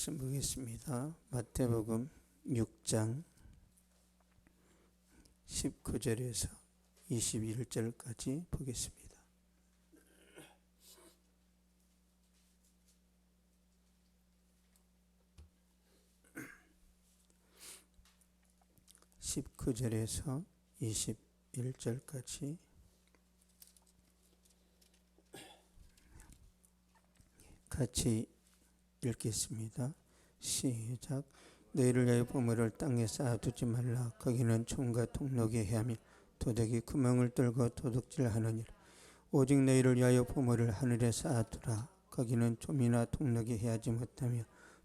말씀 보겠습니다. 마태복음 6장 19절에서 21절까지 보겠습니다. (19절에서 21절까지) 같이 읽겠습니다. 시작. 너희를 위하여 보물을 땅에 쌓아두지 말라. 거기는 총과 통록이 해하며 도둑이 구멍을 뚫고 도둑질하느니라. 오직 너희를 위하여 보물을 하늘에 쌓아두라. 거기는 좀이나 통록이 해하지 못하며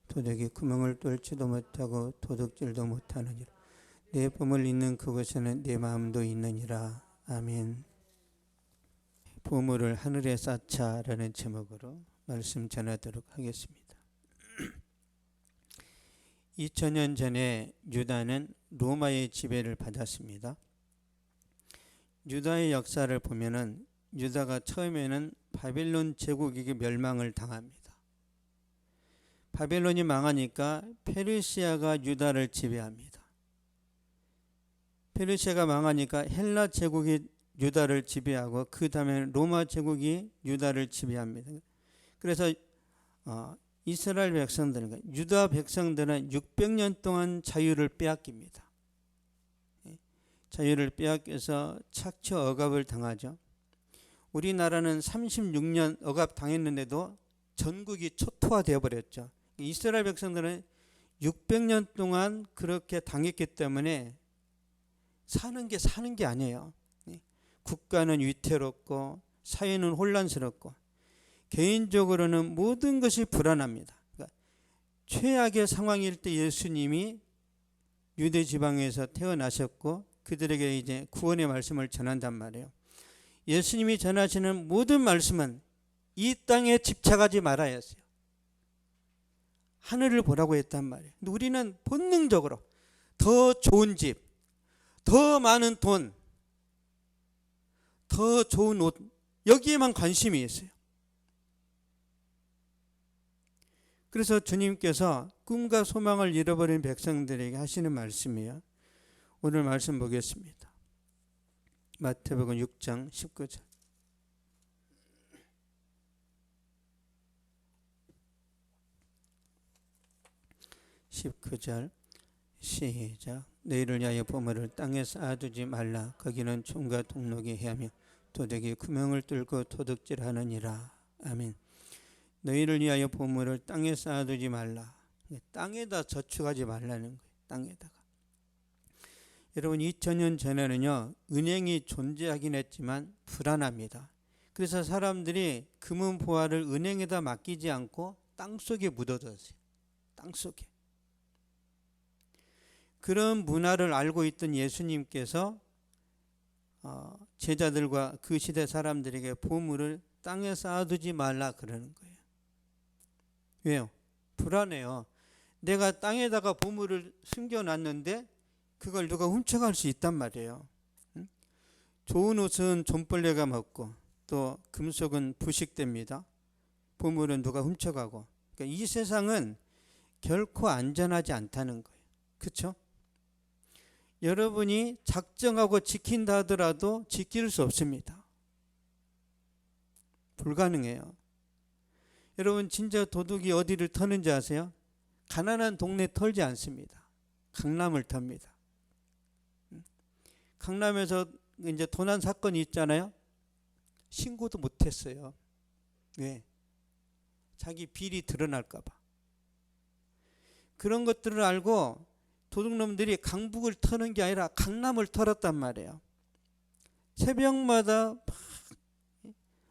도둑이 구멍을 뚫지도 못하고 도둑질도 못하느니라. 내 보물 있는 그곳에는 내 마음도 있느니라. 아멘. 보물을 하늘에 쌓자라는 제목으로 말씀 전하도록 하겠습니다. 2000년 전에 유다는 로마의 지배를 받았습니다. 유다의 역사를 보면은 유다가 처음에는 바벨론 제국에게 멸망을 당합니다. 바벨론이 망하니까 페르시아가 유다를 지배합니다. 페르시아가 망하니까 헬라 제국이 유다를 지배하고 그 다음에 로마 제국이 유다를 지배합니다. 그래서 이스라엘 백성들은, 유다 백성들은 600년 동안 자유를 빼앗깁니다. 자유를 빼앗겨서 착취 억압을 당하죠. 우리나라는 36년 억압 당했는데도 전국이 초토화되어 버렸죠. 이스라엘 백성들은 600년 동안 그렇게 당했기 때문에 사는 게 아니에요. 국가는 위태롭고 사회는 혼란스럽고 개인적으로는 모든 것이 불안합니다. 그러니까 최악의 상황일 때 예수님이 유대 지방에서 태어나셨고 그들에게 이제 구원의 말씀을 전한단 말이에요. 예수님이 전하시는 모든 말씀은 이 땅에 집착하지 말아야 했어요. 하늘을 보라고 했단 말이에요. 근데 우리는 본능적으로 더 좋은 집, 더 많은 돈, 더 좋은 옷, 여기에만 관심이 있어요. 그래서 주님께서 꿈과 소망을 잃어버린 백성들에게 하시는 말씀이에요. 오늘 말씀 보겠습니다. 마태복음 6장 19절. 시작. 너희를 위하여 보물을 땅에 쌓아두지 말라. 거기는 총과 통록이 해하며 도둑이 구멍을 뚫고 도둑질하느니라. 아멘. 너희를 위하여 보물을 땅에 쌓아두지 말라. 땅에다 저축하지 말라는 거예요. 땅에다가. 여러분 2000년 전에는요, 은행이 존재하긴 했지만 불안합니다. 그래서 사람들이 금은 보화를 은행에다 맡기지 않고 땅속에 묻어뒀어요. 땅속에. 그런 문화를 알고 있던 예수님께서 제자들과 그 시대 사람들에게 보물을 땅에 쌓아두지 말라 그러는 거예요. 왜요? 불안해요. 내가 땅에다가 보물을 숨겨놨는데 그걸 누가 훔쳐갈 수 있단 말이에요. 좋은 옷은 좀벌레가 먹고 또 금속은 부식됩니다. 보물은 누가 훔쳐가고. 그러니까 이 세상은 결코 안전하지 않다는 거예요. 그렇죠? 여러분이 작정하고 지킨다 하더라도 지킬 수 없습니다. 불가능해요. 여러분 진짜 도둑이 어디를 터는지 아세요? 가난한 동네 털지 않습니다. 강남을 텁니다. 강남에서 이제 도난 사건이 있잖아요. 신고도 못했어요. 왜? 자기 비리 드러날까 봐. 그런 것들을 알고 도둑놈들이 강북을 터는 게 아니라 강남을 털었단 말이에요. 새벽마다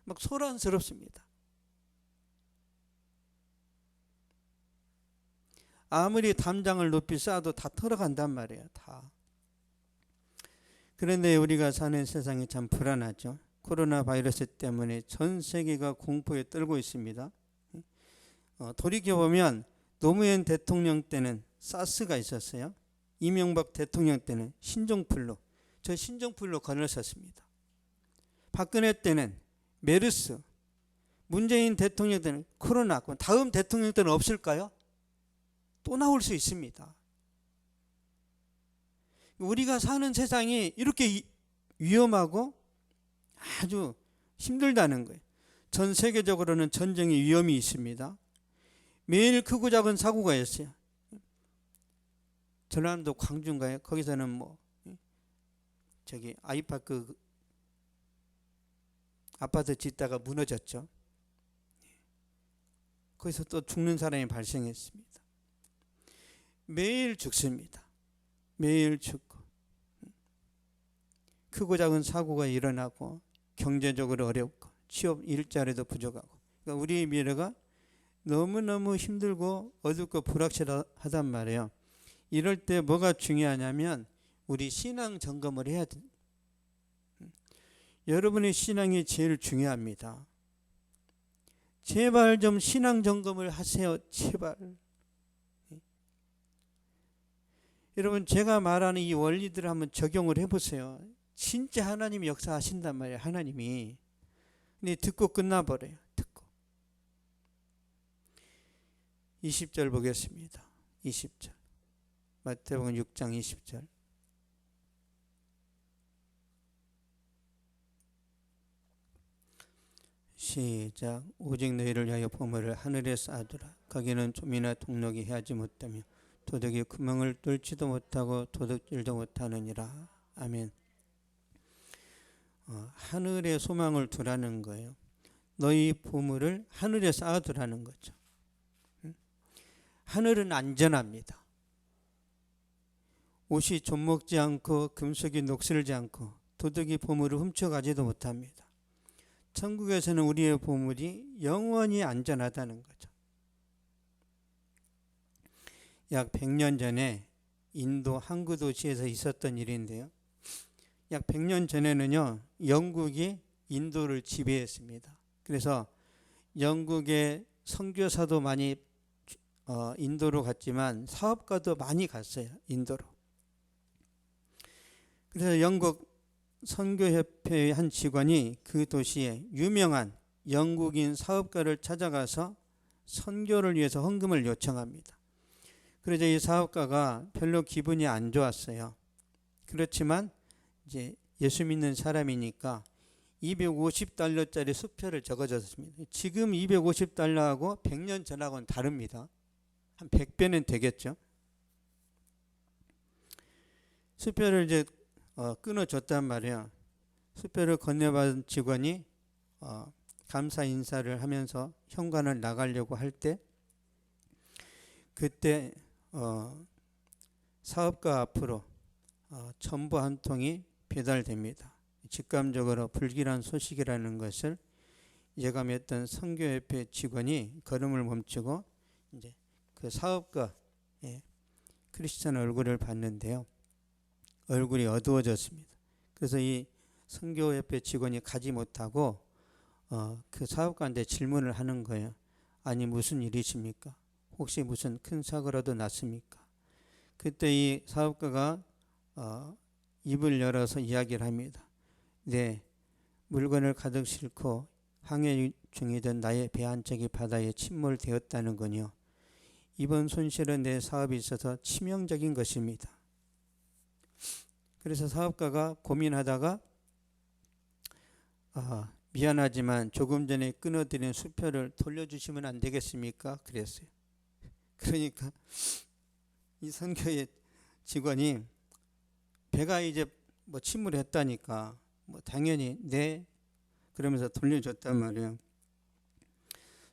막 소란스럽습니다. 아무리 담장을 높이 쌓아도 다 털어간단 말이에요. 다. 그런데 우리가 사는 세상이 참 불안하죠. 코로나 바이러스 때문에 전 세계가 공포에 떨고 있습니다. 돌이켜보면 노무현 대통령 때는 사스가 있었어요. 이명박 대통령 때는 신종플루. 저 신종플루 건너섰습니다. 박근혜 때는 메르스. 문재인 대통령 때는 코로나. 다음 대통령 때는 없을까요? 또 나올 수 있습니다. 우리가 사는 세상이 이렇게 위험하고 아주 힘들다는 거예요. 전 세계적으로는 전쟁의 위험이 있습니다. 매일 크고 작은 사고가 있어요. 전라남도 광주인가요? 거기서는 뭐 저기 아이파크 아파트 짓다가 무너졌죠. 거기서 또 죽는 사람이 발생했습니다. 매일 죽습니다. 매일 죽고 크고 작은 사고가 일어나고 경제적으로 어렵고 취업 일자리도 부족하고, 그러니까 우리의 미래가 너무너무 힘들고 어둡고 불확실하단 말이에요. 이럴 때 뭐가 중요하냐면 우리 신앙 점검을 해야 돼. 여러분의 신앙이 제일 중요합니다. 제발 좀 신앙 점검을 하세요. 제발. 여러분, 제가 말하는 이 원리들을 한번 적용을 해보세요. 진짜 하나님이 역사하신단 말이에요. 하나님이. 근데 듣고 끝나버려요. 듣고. 20절 보겠습니다. 20절. 마태복음 6장 20절. 시작. 오직 너희를 위하여 보물을 하늘에 쌓아두라. 거기는 좀이나 동록이 해하지 못하며 도둑이 구멍을 뚫지도 못하고 도둑질도 못하느니라. 아멘. 하늘에 소망을 두라는 거예요. 너희 보물을 하늘에 쌓아두라는 거죠. 하늘은 안전합니다. 옷이 좀먹지 않고 금속이 녹슬지 않고 도둑이 보물을 훔쳐가지도 못합니다. 천국에서는 우리의 보물이 영원히 안전하다는 거죠. 약 100년 전에 인도 항구 도시에서 있었던 일인데요. 약 100년 전에는요, 영국이 인도를 지배했습니다. 그래서 영국의 선교사도 많이 인도로 갔지만 사업가도 많이 갔어요. 인도로. 그래서 영국 선교협회의 한 직원이 그 도시에 유명한 영국인 사업가를 찾아가서 선교를 위해서 헌금을 요청합니다. 그러자 이 사업가가 별로 기분이 안 좋았어요. 그렇지만 이제 예수 믿는 사람이니까 250달러짜리 수표를 적어줬습니다. 지금 250달러하고 100년 전하고는 다릅니다. 한 100배는 되겠죠. 수표를 이제 끊어줬단 말이에요. 수표를 건네받은 직원이 감사 인사를 하면서 현관을 나가려고 할 때 그때 사업가 앞으로 전부 한 통이 배달됩니다. 직감적으로 불길한 소식이라는 것을 예감했던 선교협회 직원이 걸음을 멈추고 이제 그 사업가 크리스찬 얼굴을 봤는데요. 얼굴이 어두워졌습니다. 그래서 이 선교협회 직원이 가지 못하고 그 사업가한테 질문을 하는 거예요. 아니, 무슨 일이십니까? 혹시 무슨 큰 사고라도 났습니까? 그때 이 사업가가 입을 열어서 이야기를 합니다. 네, 물건을 가득 싣고 항해 중이던 나의 배 한 척이 바다에 침몰되었다는군요. 이번 손실은 내 사업에 있어서 치명적인 것입니다. 그래서 사업가가 고민하다가 미안하지만 조금 전에 끊어드린 수표를 돌려주시면 안 되겠습니까? 그랬어요. 그러니까 이 선교의 직원이 배가 이제 뭐 침몰했다니까 뭐 당연히 네 그러면서 돌려줬단 말이에요.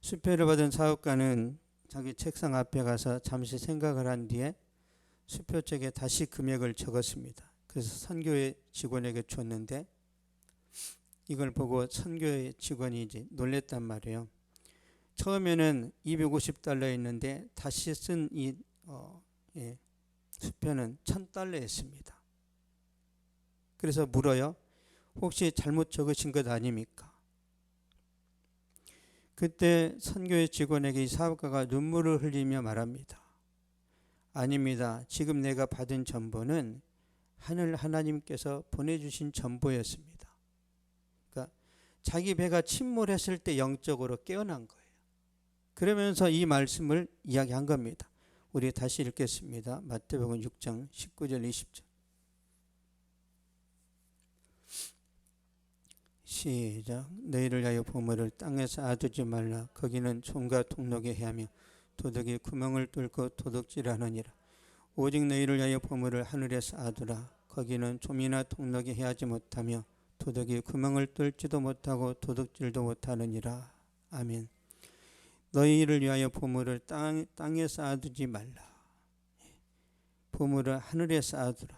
수표를 받은 사업가는 자기 책상 앞에 가서 잠시 생각을 한 뒤에 수표책에 다시 금액을 적었습니다. 그래서 선교회 직원에게 줬는데 이걸 보고 선교회 직원이 이제 놀랬단 말이에요. 처음에는 250달러였는데 다시 쓴 이 수표는 1000달러였습니다. 그래서 물어요. 혹시 잘못 적으신 것 아닙니까? 그때 선교회 직원에게 이 사업가가 눈물을 흘리며 말합니다. 아닙니다. 지금 내가 받은 전보는 하늘 하나님께서 보내주신 전보였습니다. 그러니까 자기 배가 침몰했을 때 영적으로 깨어난 거예요. 그러면서 이 말씀을 이야기한 겁니다. 우리 다시 읽겠습니다. 마태복음 6장 19절 20절. 시작. 너희를 위하여 보물을 땅에 쌓아두지 말라. 거기는 총과 통록이 해하며 도둑이 구멍을 뚫고 도둑질하느니라. 오직 너희를 위하여 보물을 하늘에 쌓아두라. 거기는 좀이나 통록이 해하지 못하며 도둑이 구멍을 뚫지도 못하고 도둑질도 못하느니라. 아멘. 너희를 위하여 보물을 땅에 쌓아두지 말라. 보물을 하늘에 쌓아두라.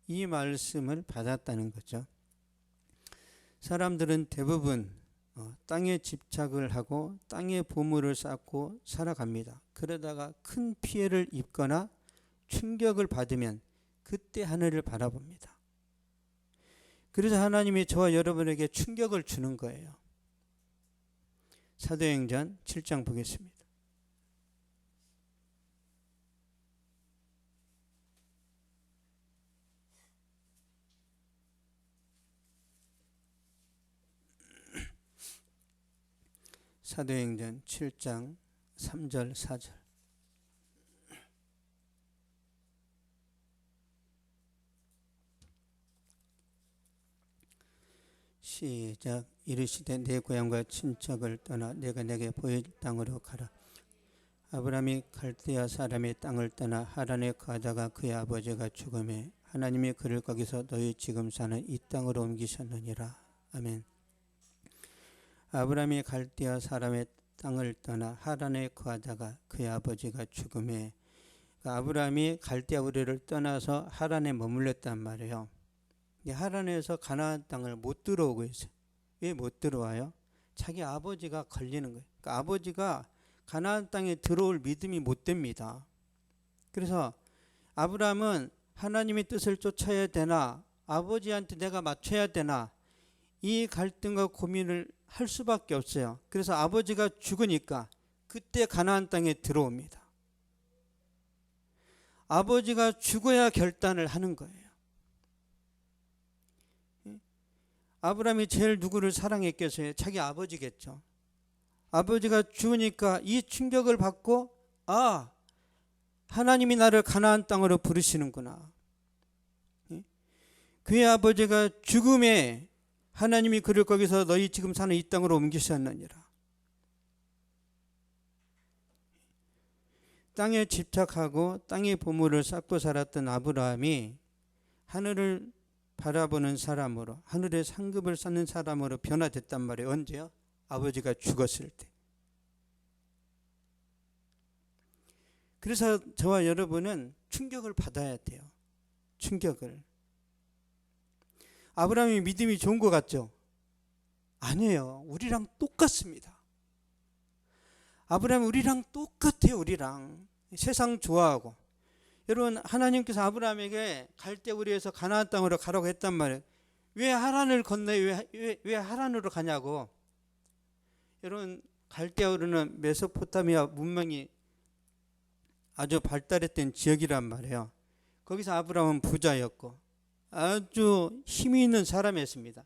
이 말씀을 받았다는 거죠. 사람들은 대부분 땅에 집착을 하고 땅에 보물을 쌓고 살아갑니다. 그러다가 큰 피해를 입거나 충격을 받으면 그때 하늘을 바라봅니다. 그래서 하나님이 저와 여러분에게 충격을 주는 거예요. 사도행전 7장 보겠습니다. 사도행전 7장 3절 4절. 시작. 이르시되 내 고향과 친척을 떠나 내가 내게 보일 땅으로 가라. 아브라함이 갈대아 사람의 땅을 떠나 하란에 거하다가 그의 아버지가 죽음에 하나님이 그를 거기서 너희 지금 사는 이 땅으로 옮기셨느니라. 아멘. 아브라함이 갈대아 사람의 땅을 떠나 하란에 거하다가 그의 아버지가 죽음에, 아브라함이 갈대아 우르를 떠나서 하란에 머물렀단 말이에요. 하란에서 가나안 땅을 못 들어오고 있어요. 왜 못 들어와요? 자기 아버지가 걸리는 거예요. 그러니까 아버지가 가나안 땅에 들어올 믿음이 못 됩니다. 그래서 아브라함은 하나님의 뜻을 쫓아야 되나 아버지한테 내가 맞춰야 되나 이 갈등과 고민을 할 수밖에 없어요. 그래서 아버지가 죽으니까 그때 가나안 땅에 들어옵니다. 아버지가 죽어야 결단을 하는 거예요. 아브라함이 제일 누구를 사랑했겠어요? 자기 아버지겠죠. 아버지가 죽으니까 이 충격을 받고 하나님이 나를 가나안 땅으로 부르시는구나. 그의 아버지가 죽음에 하나님이 그를 거기서 너희 지금 사는 이 땅으로 옮기셨느니라. 땅에 집착하고 땅의 보물을 쌓고 살았던 아브라함이 하늘을 바라보는 사람으로, 하늘의 상급을 쌓는 사람으로 변화됐단 말이에요. 언제요? 아버지가 죽었을 때. 그래서 저와 여러분은 충격을 받아야 돼요. 충격을. 아브라함이 믿음이 좋은 것 같죠? 아니에요. 우리랑 똑같습니다. 아브라함이 우리랑 똑같아요. 우리랑. 세상 좋아하고. 여러분, 하나님께서 아브라함에게 갈대 우리에서 가나안 땅으로 가라고 했단 말이에요. 왜 하란을 건너요? 왜 하란으로 가냐고. 여러분, 갈대아 우르는 메소포타미아 문명이 아주 발달했던 지역이란 말이에요. 거기서 아브라함은 부자였고 아주 힘이 있는 사람이었습니다.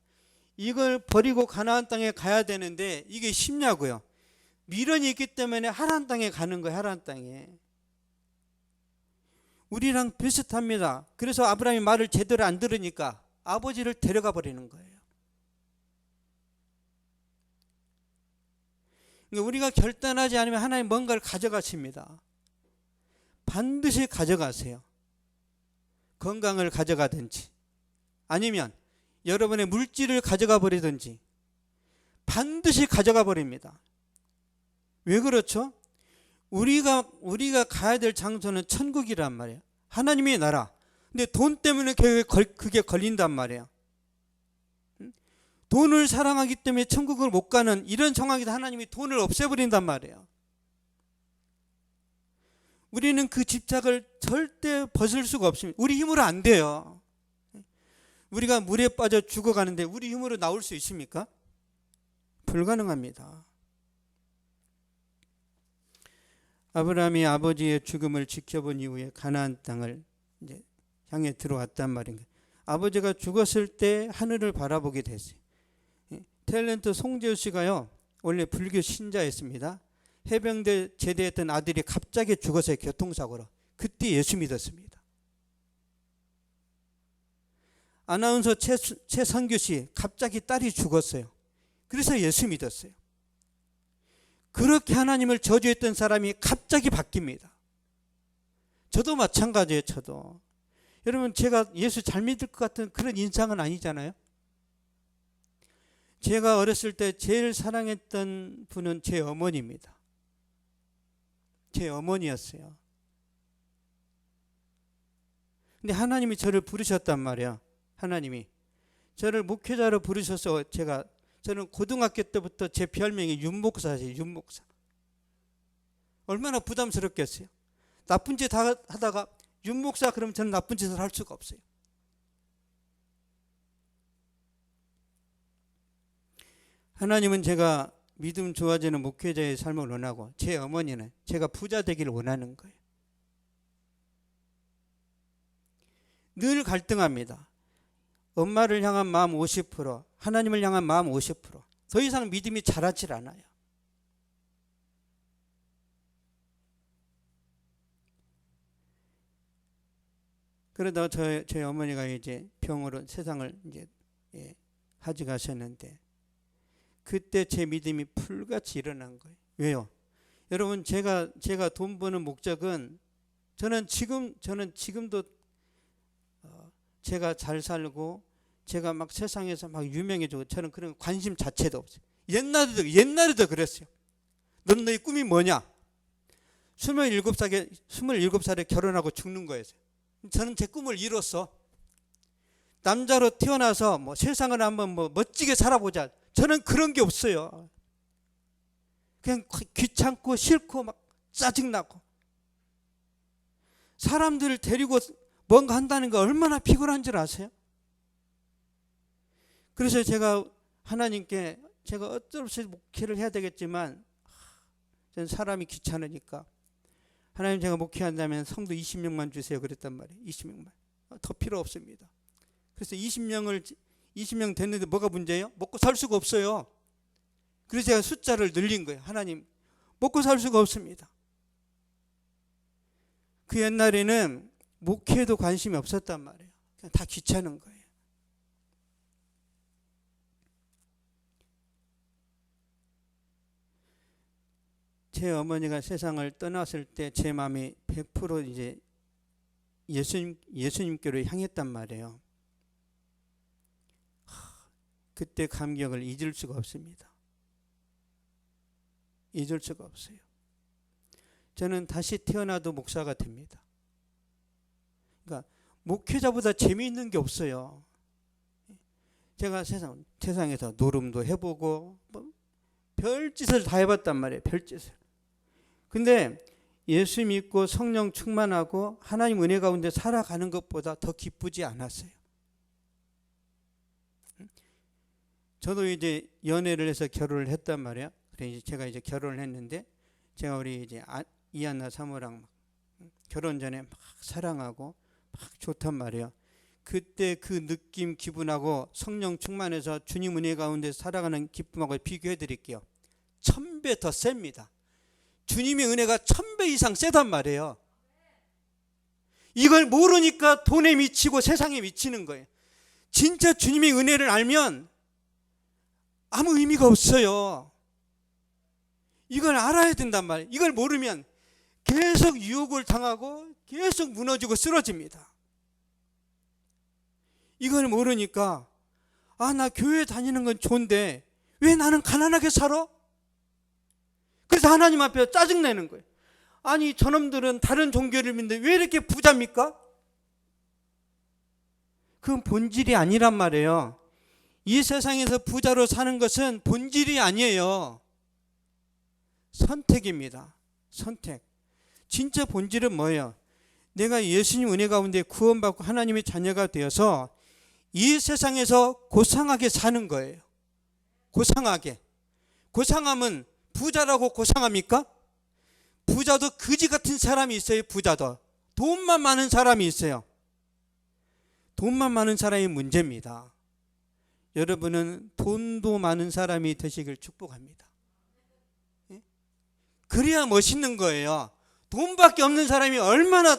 이걸 버리고 가나안 땅에 가야 되는데 이게 쉽냐고요. 미련이 있기 때문에 하란 땅에 가는 거예요. 하란 땅에. 우리랑 비슷합니다. 그래서 아브라함이 말을 제대로 안 들으니까 아버지를 데려가 버리는 거예요. 그러니까 우리가 결단하지 않으면 하나님 뭔가를 가져가십니다. 반드시 가져가세요. 건강을 가져가든지 아니면 여러분의 물질을 가져가 버리든지 반드시 가져가 버립니다. 왜 그렇죠? 우리가 가야 될 장소는 천국이란 말이에요. 하나님의 나라. 근데 돈 때문에 그게 걸린단 말이에요. 돈을 사랑하기 때문에 천국을 못 가는 이런 상황에서 하나님이 돈을 없애버린단 말이에요. 우리는 그 집착을 절대 벗을 수가 없습니다. 우리 힘으로 안 돼요. 우리가 물에 빠져 죽어가는데 우리 힘으로 나올 수 있습니까? 불가능합니다. 아브라함이 아버지의 죽음을 지켜본 이후에 가나안 땅을 이제 향해 들어왔단 말인가. 아버지가 죽었을 때 하늘을 바라보게 됐어요. 탤런트 송재우 씨가요, 원래 불교 신자였습니다. 해병대 제대했던 아들이 갑자기 죽었어요. 교통사고로. 그때 예수 믿었습니다. 아나운서 최선규 씨 갑자기 딸이 죽었어요. 그래서 예수 믿었어요. 그렇게 하나님을 저주했던 사람이 갑자기 바뀝니다. 저도 마찬가지예요. 저도. 여러분, 제가 예수 잘 믿을 것 같은 그런 인상은 아니잖아요. 제가 어렸을 때 제일 사랑했던 분은 제 어머니입니다. 제 어머니였어요. 근데 하나님이 저를 부르셨단 말이에요. 하나님이 저를 목회자로 부르셔서 저는 고등학교 때부터 제 별명이 윤목사예요. 윤목사. 얼마나 부담스럽겠어요. 나쁜 짓 하다가 윤목사 그러면 저는 나쁜 짓을 할 수가 없어요. 하나님은 제가 믿음 좋아지는 목회자의 삶을 원하고 제 어머니는 제가 부자 되기를 원하는 거예요. 늘 갈등합니다. 엄마를 향한 마음 50%, 하나님을 향한 마음 50%. 더 이상 믿음이 자라질 않아요. 그러다가 저희 어머니가 이제 병으로 세상을 이제 하직하셨는데 그때 제 믿음이 풀같이 일어난 거예요. 왜요? 여러분, 제가 돈 버는 목적은 저는 지금도 제가 잘 살고 제가 막 세상에서 막 유명해지고 저는 그런 관심 자체도 없어요. 옛날에도 그랬어요. 너희 꿈이 뭐냐? 27살에 결혼하고 죽는 거였어요. 저는 제 꿈을 이뤘어. 남자로 태어나서 뭐 세상을 한번 뭐 멋지게 살아보자. 저는 그런 게 없어요. 그냥 귀찮고 싫고 막 짜증나고. 사람들을 데리고 뭔가 한다는 거 얼마나 피곤한 줄 아세요? 그래서 제가 하나님께 제가 어쩔 수 없이 목회를 해야 되겠지만 저는 사람이 귀찮으니까 하나님, 제가 목회한다면 성도 20명만 주세요 그랬단 말이에요. 20명만. 더 필요 없습니다. 그래서 20명 됐는데 뭐가 문제예요? 먹고 살 수가 없어요. 그래서 제가 숫자를 늘린 거예요. 하나님, 먹고 살 수가 없습니다. 그 옛날에는 목회에도 관심이 없었단 말이에요. 그냥 다 귀찮은 거예요. 제 어머니가 세상을 떠났을 때 제 마음이 100% 이제 예수님께로 향했단 말이에요. 그때 감격을 잊을 수가 없습니다. 잊을 수가 없어요. 저는 다시 태어나도 목사가 됩니다. 그러니까 목회자보다 재미있는 게 없어요. 제가 세상에서 노름도 해보고 뭐 별짓을 다 해봤단 말이에요. 별짓을. 근데 예수 믿고 성령 충만하고 하나님 은혜 가운데 살아가는 것보다 더 기쁘지 않았어요. 저도 이제 연애를 해서 결혼을 했단 말이에요. 그래서 제가 이제 결혼을 했는데 제가 우리 이제 이한나 사모랑 결혼 전에 막 사랑하고 막 좋단 말이에요. 그때 그 느낌, 기분하고 성령 충만해서 주님 은혜 가운데 살아가는 기쁨하고 비교해 드릴게요. 1000배 더 셉니다. 주님의 은혜가 1000배 이상 세단 말이에요. 이걸 모르니까 돈에 미치고 세상에 미치는 거예요. 진짜 주님의 은혜를 알면 아무 의미가 없어요. 이걸 알아야 된단 말이에요. 이걸 모르면 계속 유혹을 당하고 계속 무너지고 쓰러집니다. 이걸 모르니까 나 교회 다니는 건 좋은데 왜 나는 가난하게 살아? 그래서 하나님 앞에 짜증내는 거예요. 아니, 저놈들은 다른 종교를 믿는데 왜 이렇게 부자입니까? 그건 본질이 아니란 말이에요. 이 세상에서 부자로 사는 것은 본질이 아니에요. 선택입니다. 선택. 진짜 본질은 뭐예요? 내가 예수님 은혜 가운데 구원받고 하나님의 자녀가 되어서 이 세상에서 고상하게 사는 거예요. 고상하게. 고상함은 부자라고 고상합니까? 부자도 거지 같은 사람이 있어요. 부자도. 돈만 많은 사람이 있어요. 돈만 많은 사람이 문제입니다. 여러분은 돈도 많은 사람이 되시길 축복합니다. 그래야 멋있는 거예요. 돈밖에 없는 사람이 얼마나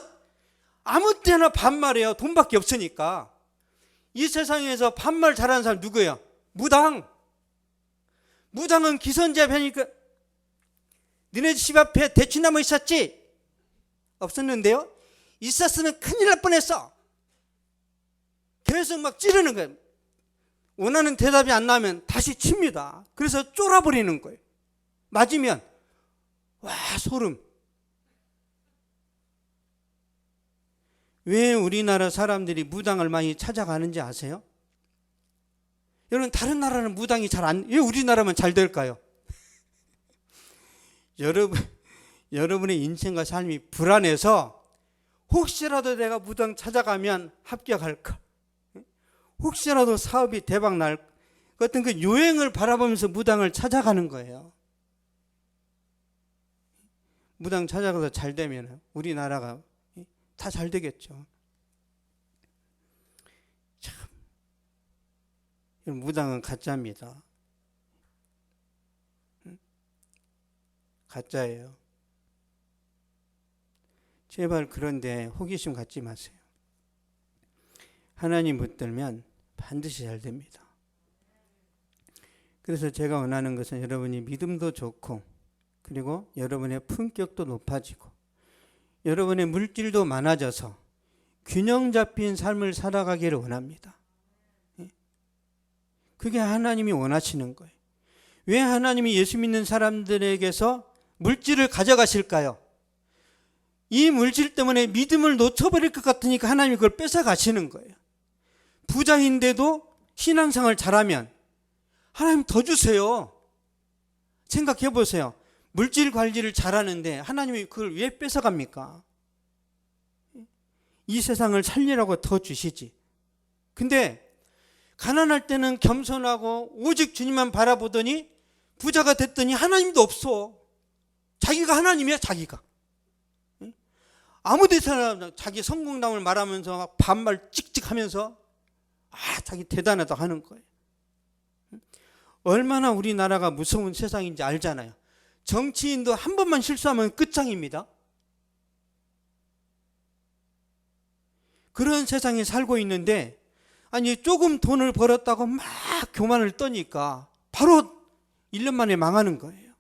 아무 때나 반말해요. 돈밖에 없으니까. 이 세상에서 반말 잘하는 사람 누구예요? 무당. 무당은 기선제압 하니까 너네 집 앞에 대추나무 있었지? 없었는데요? 있었으면 큰일 날 뻔했어. 계속 막 찌르는 거예요. 원하는 대답이 안 나오면 다시 칩니다. 그래서 쫄아버리는 거예요. 맞으면 와, 소름. 왜 우리나라 사람들이 무당을 많이 찾아가는지 아세요? 여러분, 다른 나라는 무당이 왜 우리나라만 잘 될까요? 여러분의 인생과 삶이 불안해서 혹시라도 내가 무당 찾아가면 합격할까? 혹시라도 사업이 대박 날 어떤 그 요행을 바라보면서 무당을 찾아가는 거예요. 무당 찾아가서 잘 되면 우리나라가 다 잘 되겠죠. 참, 무당은 가짜입니다. 가짜예요. 제발 그런데 호기심 갖지 마세요. 하나님 붙들면 반드시 잘 됩니다. 그래서 제가 원하는 것은 여러분이 믿음도 좋고, 그리고 여러분의 품격도 높아지고, 여러분의 물질도 많아져서 균형 잡힌 삶을 살아가기를 원합니다. 그게 하나님이 원하시는 거예요. 왜 하나님이 예수 믿는 사람들에게서 물질을 가져가실까요? 이 물질 때문에 믿음을 놓쳐버릴 것 같으니까 하나님이 그걸 뺏어가시는 거예요. 부자인데도 신앙생활 잘하면 하나님 더 주세요. 생각해 보세요. 물질 관리를 잘하는데 하나님이 그걸 왜 뺏어갑니까? 이 세상을 살리라고 더 주시지. 근데 가난할 때는 겸손하고 오직 주님만 바라보더니 부자가 됐더니 하나님도 없어. 자기가 하나님이야, 자기가. 아무 데서나 자기 성공담을 말하면서 반말 찍찍하면서 자기 대단하다고 하는 거예요. 얼마나 우리나라가 무서운 세상인지 알잖아요. 정치인도 한 번만 실수하면 끝장입니다. 그런 세상에 살고 있는데, 아니 조금 돈을 벌었다고 막 교만을 떠니까 바로 1년 만에 망하는 거예요.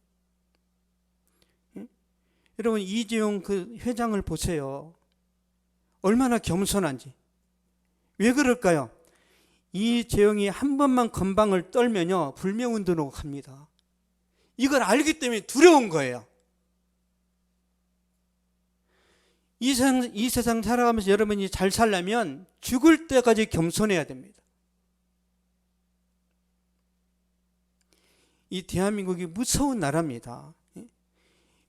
여러분, 이재용 그 회장을 보세요. 얼마나 겸손한지. 왜 그럴까요? 이재용이 한 번만 건방을 떨면요, 불매운동으로 갑니다. 이걸 알기 때문에 두려운 거예요. 이 세상 살아가면서 여러분이 잘 살려면 죽을 때까지 겸손해야 됩니다. 이 대한민국이 무서운 나라입니다.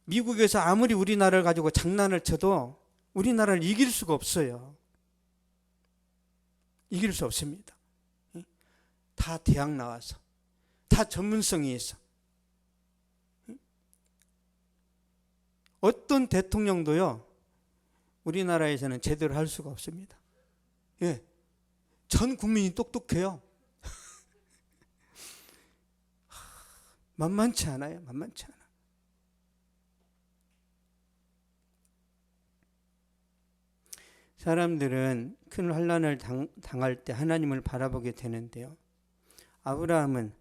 미국에서 아무리 우리나라를 가지고 장난을 쳐도 우리나라를 이길 수가 없어요. 이길 수 없습니다. 다 대학 나와서, 다 전문성이 있어. 어떤 대통령도요, 우리나라에서는 제대로 할 수가 없습니다. 예, 전 국민이 똑똑해요. 만만치 않아요. 만만치 않아. 사람들은 큰 환난을 당할 때 하나님을 바라보게 되는데요. 아브라함은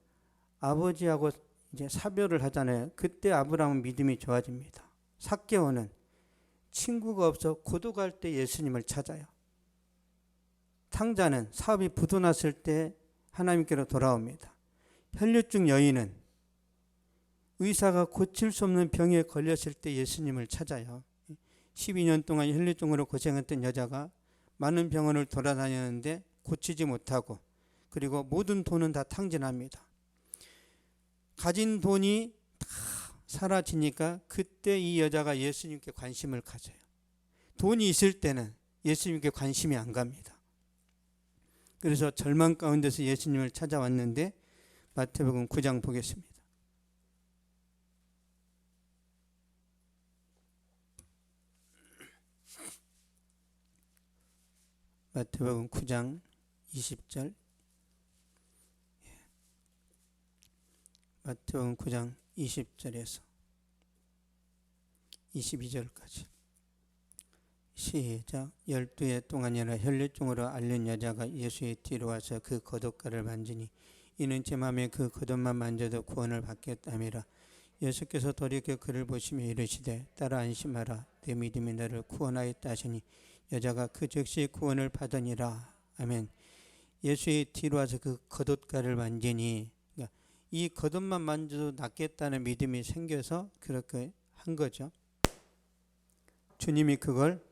아버지하고 이제 사별을 하잖아요. 그때 아브라함은 믿음이 좋아집니다. 삭개오는 친구가 없어 고독할 때 예수님을 찾아요. 탕자는 사업이 부도났을 때 하나님께로 돌아옵니다. 혈류증 여인은 의사가 고칠 수 없는 병에 걸렸을 때 예수님을 찾아요. 12년 동안 혈류증으로 고생했던 여자가 많은 병원을 돌아다녔는데 고치지 못하고, 그리고 모든 돈은 다 탕진합니다. 가진 돈이 다 사라지니까 그때 이 여자가 예수님께 관심을 가져요. 돈이 있을 때는 예수님께 관심이 안 갑니다. 그래서 절망 가운데서 예수님을 찾아왔는데, 마태복음 9장 보겠습니다. 마태복음 9장 20절, 마태복음 9장 20절에서 22절까지. 시작. 12해 동안이나 혈류증으로 앓는 여자가 예수의 뒤로 와서 그 겉옷가를 만지니 이는 제 마음에 그 겉옷만 만져도 구원을 받겠다미라. 예수께서 돌이켜 그를 보시며 이르시되 따라 안심하라. 내 믿음이 너를 구원하였다 하시니 여자가 그 즉시 구원을 받으니라. 아멘. 예수의 뒤로 와서 그 겉옷가를 만지니, 그러니까 이 겉옷만 만져도 낫겠다는 믿음이 생겨서 그렇게 한 거죠. 주님이 그걸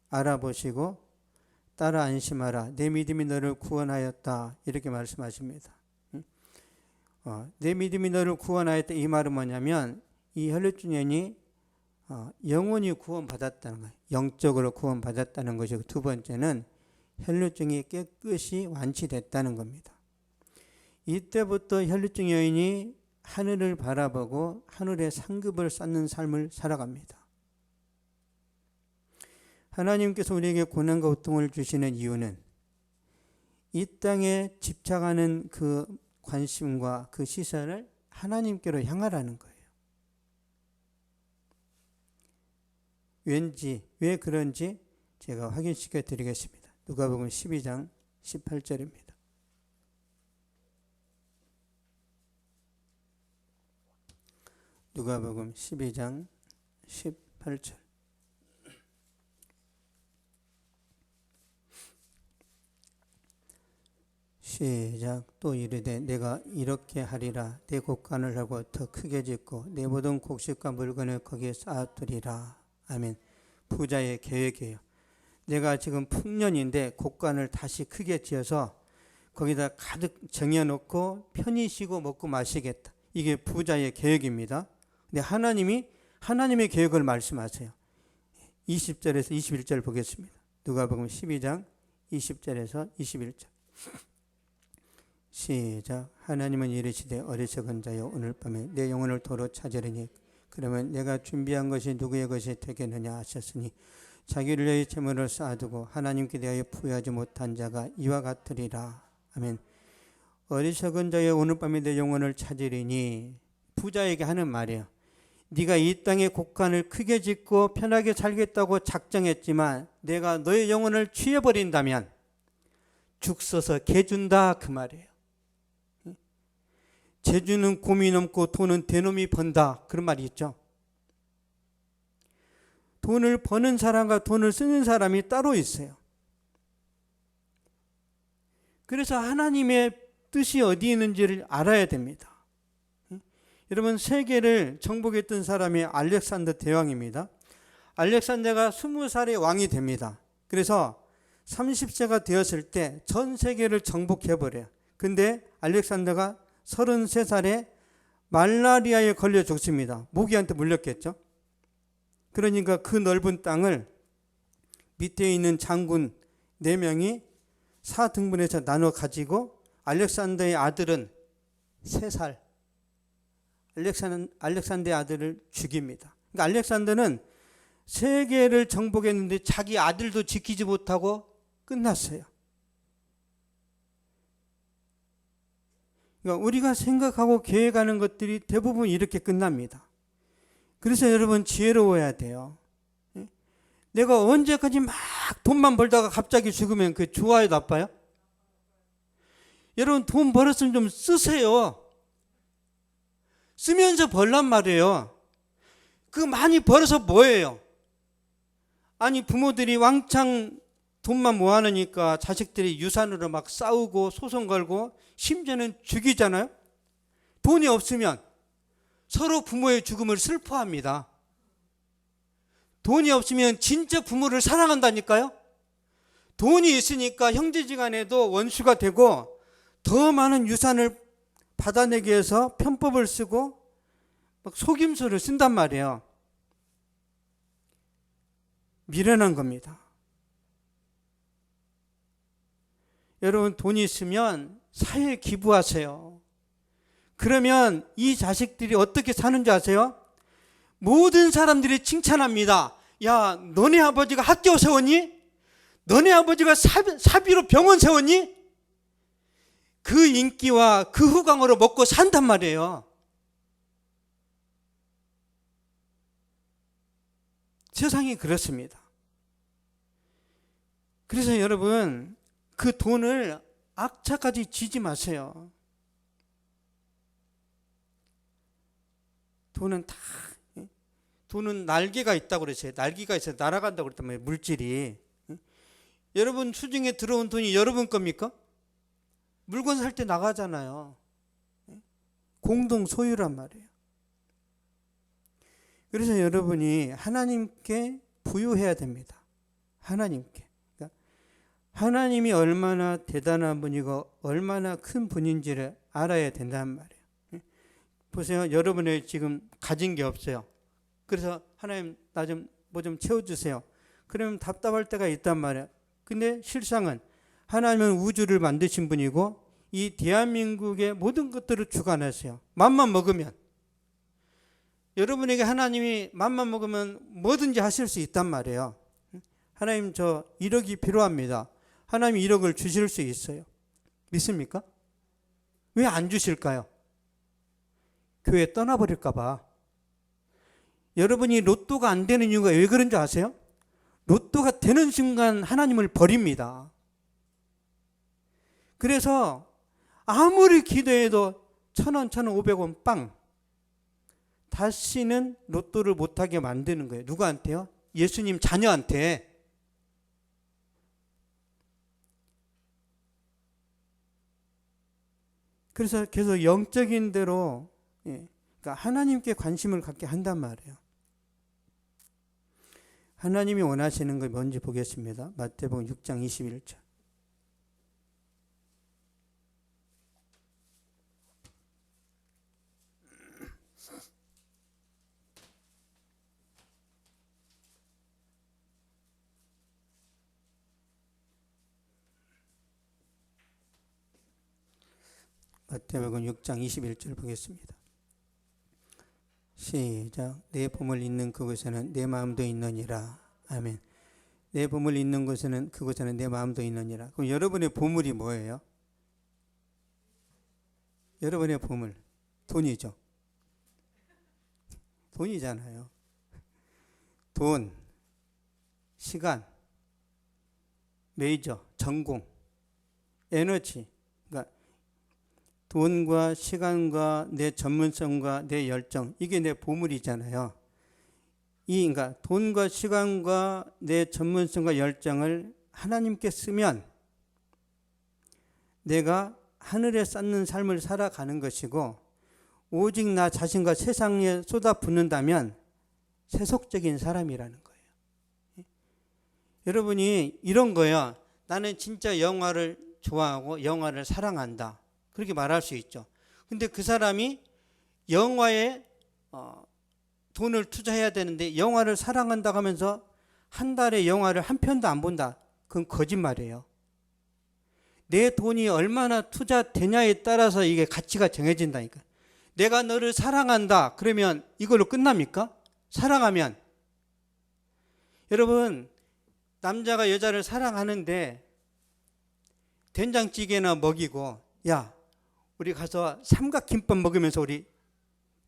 알아보시고 따라 안심하라. 내 믿음이 너를 구원하였다. 이렇게 말씀하십니다. 내 믿음이 너를 구원하였다. 이 말은 뭐냐면 이 혈류증인이 영원히 구원받았다는 거예요. 영적으로 구원받았다는 것이고, 두 번째는 혈류증이 깨끗이 완치됐다는 겁니다. 이때부터 혈류증 여인이 하늘을 바라보고 하늘의 상급을 쌓는 삶을 살아갑니다. 하나님께서 우리에게 고난과 고통을 주시는 이유는 이 땅에 집착하는 그 관심과 그 시선을 하나님께로 향하라는 거예요. 왜 그런지 제가 확인시켜 드리겠습니다. 누가복음 12장 18절입니다. 누가복음 12장 18절. 시작. 또 이르되 내가 이렇게 하리라. 내 곡간을 하고 더 크게 짓고 내 모든 곡식과 물건을 거기에 쌓아두리라. 아멘. 부자의 계획이에요. 내가 지금 풍년인데 곡간을 다시 크게 지어서 거기다 가득 정해놓고 편히 쉬고 먹고 마시겠다. 이게 부자의 계획입니다. 근데 하나님의 계획을 말씀하세요. 20절에서 21절 보겠습니다. 누가복음 12장 20절에서 21절. 시작. 하나님은 이르시되 어리석은 자여 오늘 밤에 내 영혼을 도로 찾으리니 그러면 내가 준비한 것이 누구의 것이 되겠느냐 하셨으니 자기를 위하여 재물을 쌓아두고 하나님께 대하여 부여하지 못한 자가 이와 같으리라. 아멘. 어리석은 자여 오늘 밤에 내 영혼을 찾으리니, 부자에게 하는 말이에요. 네가 이 땅에 곡간을 크게 짓고 편하게 살겠다고 작정했지만 내가 너의 영혼을 취해버린다면 죽 써서 개 준다, 그 말이에요. 재주는 곰이 넘고 돈은 대놈이 번다, 그런 말이 있죠. 돈을 버는 사람과 돈을 쓰는 사람이 따로 있어요. 그래서 하나님의 뜻이 어디 있는지를 알아야 됩니다. 여러분, 세계를 정복했던 사람이 알렉산더 대왕입니다. 알렉산더가 20살의 왕이 됩니다. 그래서 30세가 되었을 때 전 세계를 정복해버려요. 근데 알렉산더가 33살에 말라리아에 걸려 죽습니다. 모기한테 물렸겠죠. 그러니까 그 넓은 땅을 밑에 있는 장군 4명이 4등분해서 나눠 가지고 알렉산더의 아들은 3살, 알렉산더의 아들을 죽입니다. 그러니까 알렉산더는 세계를 정복했는데 자기 아들도 지키지 못하고 끝났어요. 그러니까 우리가 생각하고 계획하는 것들이 대부분 이렇게 끝납니다. 그래서 여러분, 지혜로워야 돼요. 내가 언제까지 막 돈만 벌다가 갑자기 죽으면 그게 좋아요, 나빠요? 여러분, 돈 벌었으면 좀 쓰세요. 쓰면서 벌란 말이에요. 그 많이 벌어서 뭐예요? 아니, 부모들이 왕창 돈만 모아놓으니까 자식들이 유산으로 막 싸우고 소송 걸고 심지어는 죽이잖아요. 돈이 없으면 서로 부모의 죽음을 슬퍼합니다. 돈이 없으면 진짜 부모를 사랑한다니까요. 돈이 있으니까 형제지간에도 원수가 되고 더 많은 유산을 받아내기 위해서 편법을 쓰고 막 속임수를 쓴단 말이에요. 미련한 겁니다. 여러분, 돈이 있으면 사회에 기부하세요. 그러면 이 자식들이 어떻게 사는지 아세요? 모든 사람들이 칭찬합니다. 야, 너네 아버지가 학교 세웠니? 너네 아버지가 사비로 병원 세웠니? 그 인기와 그 후광으로 먹고 산단 말이에요. 세상이 그렇습니다. 그래서 여러분, 그 돈을 악착같이 쥐지 마세요. 돈은 돈은 날개가 있다고 그랬어요. 날개가 있어서 날아간다고 그랬단 말이에요. 물질이. 여러분 수중에 들어온 돈이 여러분 겁니까? 물건 살 때 나가잖아요. 공동 소유란 말이에요. 그래서 여러분이 하나님께 부유해야 됩니다. 하나님께. 그러니까 하나님이 얼마나 대단한 분이고 얼마나 큰 분인지를 알아야 된단 말이에요. 보세요. 여러분이 지금 가진 게 없어요. 그래서 하나님 나 좀 뭐 좀 채워주세요. 그러면 답답할 때가 있단 말이에요. 근데 실상은 하나님은 우주를 만드신 분이고 이 대한민국의 모든 것들을 주관하세요. 맘만 먹으면. 여러분에게 하나님이 맘만 먹으면 뭐든지 하실 수 있단 말이에요. 하나님 저 1억이 필요합니다. 하나님 1억을 주실 수 있어요. 믿습니까? 왜 안 주실까요? 교회 떠나버릴까 봐. 여러분이 로또가 안 되는 이유가 왜 그런 줄 아세요? 로또가 되는 순간 하나님을 버립니다. 그래서 아무리 기도해도 1,000원, 1,500원 빵. 다시는 로또를 못하게 만드는 거예요. 누구한테요? 예수님 자녀한테. 그래서 계속 영적인 대로, 그러니까 하나님께 관심을 갖게 한단 말이에요. 하나님이 원하시는 게 뭔지 보겠습니다. 마태복음 6장 21절. 마태복음 6장 21절 보겠습니다. 시작. 내 보물 있는 그곳에는 내 마음도 있느니라. 아멘. 내 보물 있는 곳에는 그곳에는 내 마음도 있느니라. 그럼 여러분의 보물이 뭐예요? 여러분의 보물 돈이죠. 돈이잖아요. 돈, 시간, 메이저, 전공, 에너지. 그러니까 돈과 시간과 내 전문성과 내 열정, 이게 내 보물이잖아요. 그러니까 돈과 시간과 내 전문성과 열정을 하나님께 쓰면 내가 하늘에 쌓는 삶을 살아가는 것이고, 오직 나 자신과 세상에 쏟아붓는다면 세속적인 사람이라는 거예요. 여러분이 이런 거예요. 나는 진짜 영화를 좋아하고 영화를 사랑한다. 그렇게 말할 수 있죠. 근데 그 사람이 영화에 돈을 투자해야 되는데 영화를 사랑한다고 하면서 한 달에 영화를 한 편도 안 본다. 그건 거짓말이에요. 내 돈이 얼마나 투자되냐에 따라서 이게 가치가 정해진다니까. 내가 너를 사랑한다. 그러면 이걸로 끝납니까? 사랑하면. 여러분, 남자가 여자를 사랑하는데 된장찌개나 먹이고, 야, 우리 가서 삼각김밥 먹으면서 우리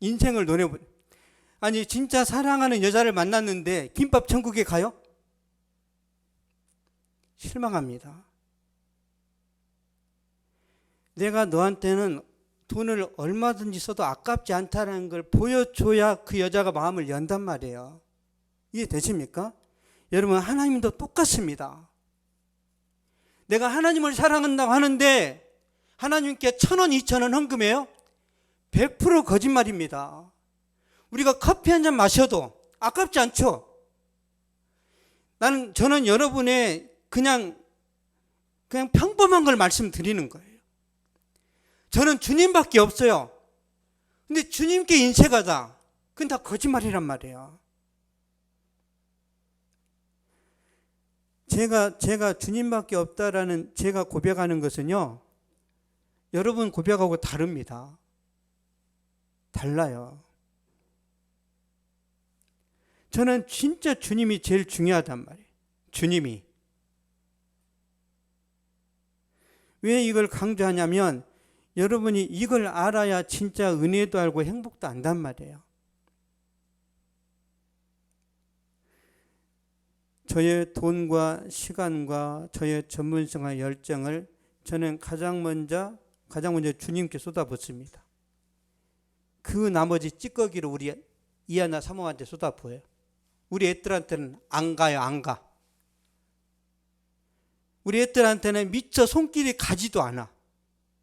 인생을 노려보. 아니 진짜 사랑하는 여자를 만났는데 김밥 천국에 가요? 실망합니다. 내가 너한테는 돈을 얼마든지 써도 아깝지 않다는 걸 보여줘야 그 여자가 마음을 연단 말이에요. 이해되십니까? 여러분, 하나님도 똑같습니다. 내가 하나님을 사랑한다고 하는데 하나님께 1,000원, 2,000원 헌금해요? 100% 거짓말입니다. 우리가 커피 한 잔 마셔도 아깝지 않죠? 저는 여러분의 그냥 평범한 걸 말씀드리는 거예요. 저는 주님밖에 없어요. 근데 주님께 인색하다. 그건 다 거짓말이란 말이에요. 제가 주님밖에 없다라는 제가 고백하는 것은요, 여러분 고백하고 다릅니다. 달라요. 저는 진짜 주님이 제일 중요하단 말이에요. 주님이. 왜 이걸 강조하냐면 여러분이 이걸 알아야 진짜 은혜도 알고 행복도 안단 말이에요. 저의 돈과 시간과 저의 전문성과 열정을 저는 가장 먼저 주님께 쏟아붓습니다. 그 나머지 찌꺼기를 우리 이하나 사모한테 쏟아부어요. 우리 애들한테는 안 가요, 안 가. 우리 애들한테는 미처 손길이 가지도 않아.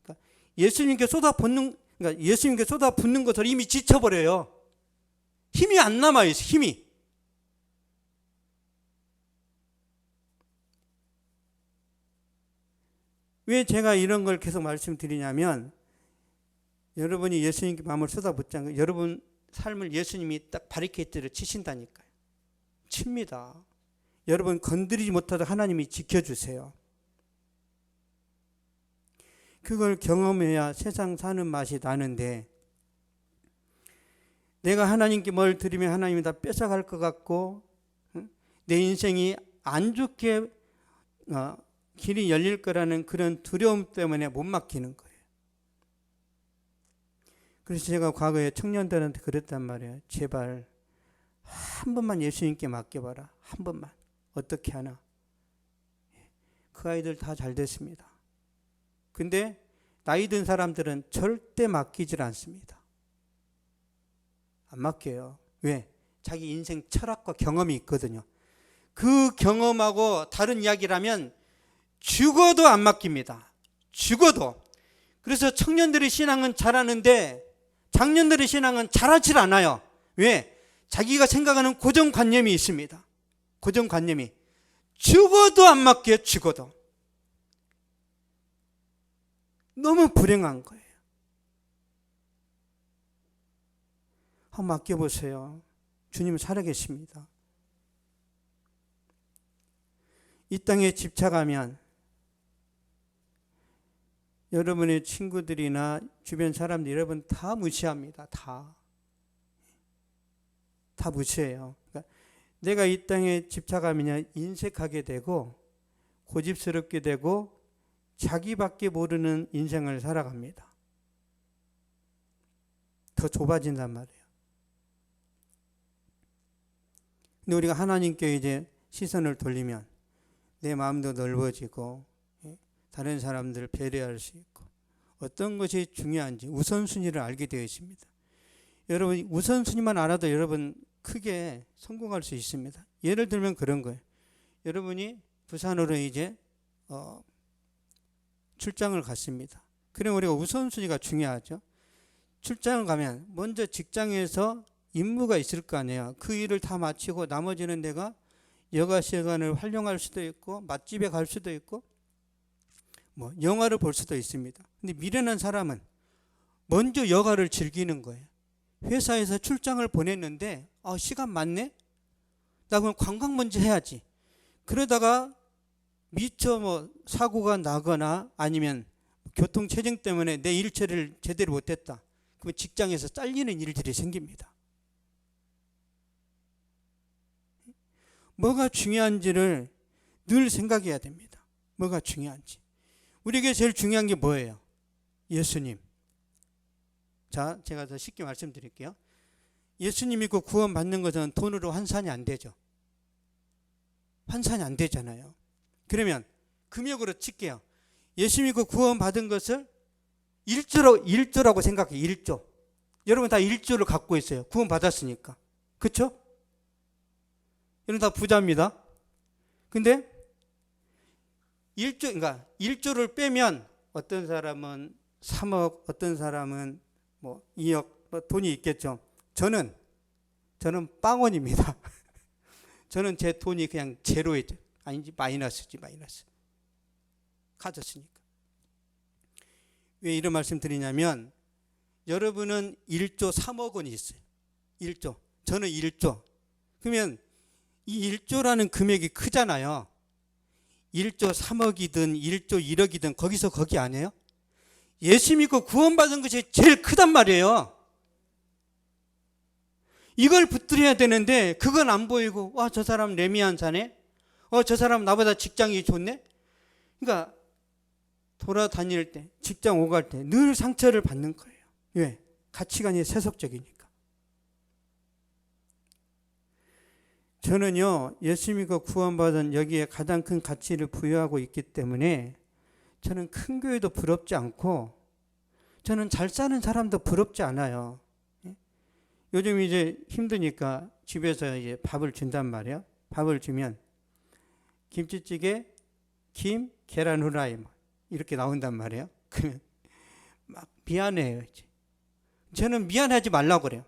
그러니까 예수님께 쏟아붓는 것을 이미 지쳐버려요. 힘이 안 남아요, 힘이. 왜 제가 이런 걸 계속 말씀드리냐면, 여러분이 예수님께 마음을 쏟아붓자는, 여러분 삶을 예수님이 딱 바리케이트를 치신다니까요. 칩니다. 여러분 건드리지 못하도록 하나님이 지켜주세요. 그걸 경험해야 세상 사는 맛이 나는데, 내가 하나님께 뭘 드리면 하나님이 다 뺏어갈 것 같고, 내 인생이 안 좋게 길이 열릴 거라는 그런 두려움 때문에 못 맡기는 거예요. 그래서 제가 과거에 청년들한테 그랬단 말이에요. 제발 한 번만 예수님께 맡겨봐라. 한 번만. 어떻게 하나. 그 아이들 다 잘 됐습니다. 근데 나이 든 사람들은 절대 맡기질 않습니다. 안 맡겨요. 왜? 자기 인생 철학과 경험이 있거든요. 그 경험하고 다른 이야기라면 죽어도 안 맡깁니다. 죽어도. 그래서 청년들의 신앙은 잘하는데 장년들의 신앙은 잘하질 않아요. 왜? 자기가 생각하는 고정관념이 있습니다. 고정관념이. 죽어도 안 맡겨요. 죽어도. 너무 불행한 거예요. 한번 맡겨보세요. 주님은 살아계십니다. 이 땅에 집착하면 여러분의 친구들이나 주변 사람들 여러분 다 무시합니다. 다 무시해요. 그러니까 내가 이 땅에 집착하면 인색하게 되고 고집스럽게 되고 자기밖에 모르는 인생을 살아갑니다. 더 좁아진단 말이에요. 근데 우리가 하나님께 이제 시선을 돌리면 내 마음도 넓어지고 다른 사람들을 배려할 수 있고 어떤 것이 중요한지 우선순위를 알게 되어 있습니다. 여러분 우선순위만 알아도 여러분 크게 성공할 수 있습니다. 예를 들면 그런 거예요. 여러분이 부산으로 이제 출장을 갔습니다. 그럼 우리가 우선순위가 중요하죠. 출장을 가면 먼저 직장에서 임무가 있을 거 아니에요. 그 일을 다 마치고 나머지는 내가 여가 시간을 활용할 수도 있고 맛집에 갈 수도 있고 뭐 영화를 볼 수도 있습니다. 근데 미련한 사람은 먼저 여가를 즐기는 거예요. 회사에서 출장을 보냈는데 시간 많네? 나 그럼 관광 먼저 해야지. 그러다가 미처 사고가 나거나 아니면 교통체증 때문에 내 일처리를 제대로 못했다. 그러면 직장에서 잘리는 일들이 생깁니다. 뭐가 중요한지를 늘 생각해야 됩니다. 뭐가 중요한지. 우리에게 제일 중요한 게 뭐예요? 예수님. 자, 제가 더 쉽게 말씀드릴게요. 예수님 믿고 구원 받는 것은 돈으로 환산이 안 되죠. 환산이 안 되잖아요. 그러면 금액으로 칠게요. 예수 믿고 구원 받은 것을 1조라고 생각해요. 1조. 여러분 다 1조를 갖고 있어요. 구원 받았으니까. 그렇죠? 여러분 다 부자입니다. 근데 1조, 그러니까 1조를 빼면 어떤 사람은 3억, 어떤 사람은 2억, 돈이 있겠죠. 저는 빵원입니다. 저는 제 돈이 그냥 제로에, 아닌지 마이너스지, 마이너스. 가졌으니까. 왜 이런 말씀 드리냐면, 여러분은 1조 3억 원이 있어요. 1조. 저는 1조. 그러면 이 1조라는 금액이 크잖아요. 1조 3억이든 1조 1억이든 거기서 거기 아니에요? 예수 믿고 구원받은 것이 제일 크단 말이에요. 이걸 붙들어야 되는데 그건 안 보이고 저 사람 레미안 사네? 저 사람 나보다 직장이 좋네? 그러니까 돌아다닐 때, 직장 오갈 때 늘 상처를 받는 거예요. 왜? 가치관이 세속적이니까. 저는요, 예수 믿고 구원받은 여기에 가장 큰 가치를 부여하고 있기 때문에 저는 큰 교회도 부럽지 않고 저는 잘 사는 사람도 부럽지 않아요. 요즘 이제 힘드니까 집에서 이제 밥을 준단 말이에요. 밥을 주면 김치찌개, 김, 계란 후라이 이렇게 나온단 말이에요. 그러면 막 미안해요. 이제. 저는 미안하지 말라고 그래요.